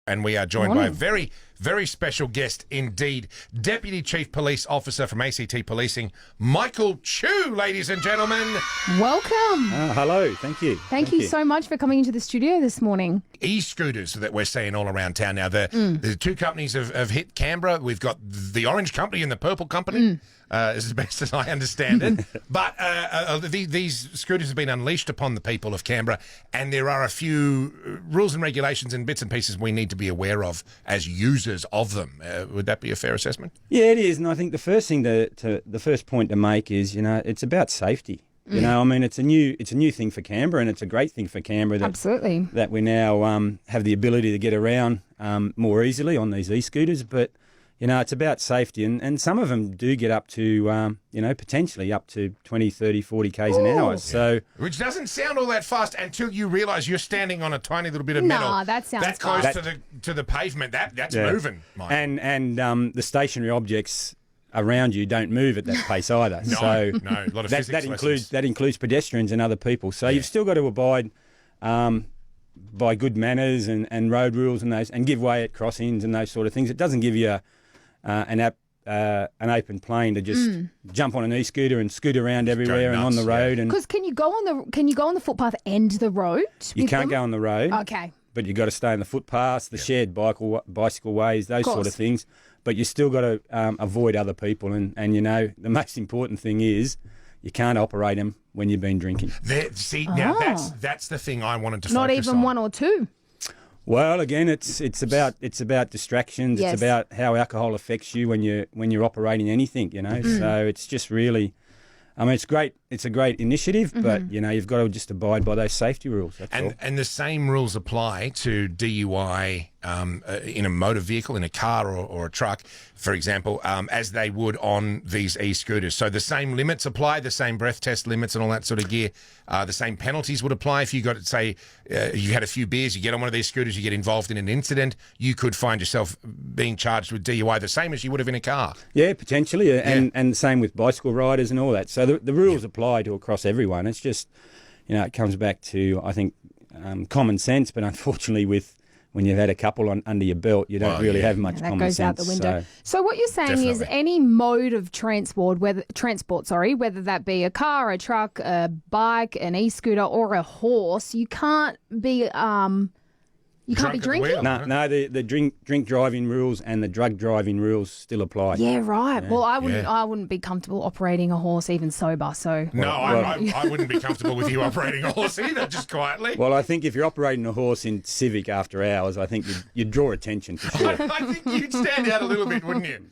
and we are joined by a very, very special guest indeed, Deputy Chief Police Officer from ACT Policing, Michael Chu, ladies and gentlemen. Welcome. Hello, thank you. Thank you so much for coming into the studio this morning. E-scooters that we're seeing all around town now. The two companies have hit Canberra. We've got the orange company and the purple company, as best as I understand it. But these scooters have been unleashed upon the people of Canberra, and there are a few rules and regulations and bits and pieces we need to be aware of as users of them. Would that be a fair assessment? Yeah, it is, and I think the first thing the first point to make is, it's about safety. You know, I mean, it's a new thing for Canberra, and it's a great thing for Canberra that Absolutely. that we now have the ability to get around more easily on these e-scooters. But it's about safety, and some of them do get up to potentially up to 20, 30, 40 k's an hour. So, which doesn't sound all that fast until you realise you're standing on a tiny little bit of metal. Nah, that sounds that close fast. to the pavement. That's moving, Mike. and the stationary objects around you don't move at that pace either. No, so a lot of physics lessons. that includes pedestrians and other people. So you've still got to abide by good manners and road rules and those, and give way at crossings and those sort of things. It doesn't give you an open plane to just jump on an e-scooter and scoot around everywhere and on the road. And Because can you go on the footpath and the road? you can't go on the road. Okay. But you've got to stay on the footpaths, the shared bicycle ways, those sort of things. But you still got to avoid other people. And the most important thing is you can't operate them when you've been drinking. Now that's the thing I wanted to Not focus even on. one or two. Well, again, it's about distractions. Yes. It's about how alcohol affects you when you're operating anything. So it's just really. I mean, it's great. It's a great initiative, but you've got to just abide by those safety rules. That's all. And the same rules apply to DUI in a motor vehicle, in a car or a truck, for example, as they would on these e-scooters. So the same limits apply, the same breath test limits and all that sort of gear. The same penalties would apply if you got, say, you had a few beers, you get on one of these scooters, you get involved in an incident, you could find yourself being charged with DUI the same as you would have in a car. Yeah, potentially, and the same with bicycle riders and all that. So the rules apply to across everyone. It's just, it comes back to, I think, common sense, but unfortunately when you've had a couple under your belt, you don't really have much common sense. That goes out the window. So what you're saying is Definitely. any mode of transport, whether that be a car, a truck, a bike, an e-scooter or a horse, you can't be Drunk at the drinking? wheel. No, the drink driving rules and the drug driving rules still apply. Yeah, right. Well, I wouldn't be comfortable operating a horse even sober. So No, I wouldn't be comfortable with you operating a horse either, just quietly. Well, I think if you're operating a horse in Civic after hours, I think you'd draw attention for sure. I think you'd stand out a little bit, wouldn't you?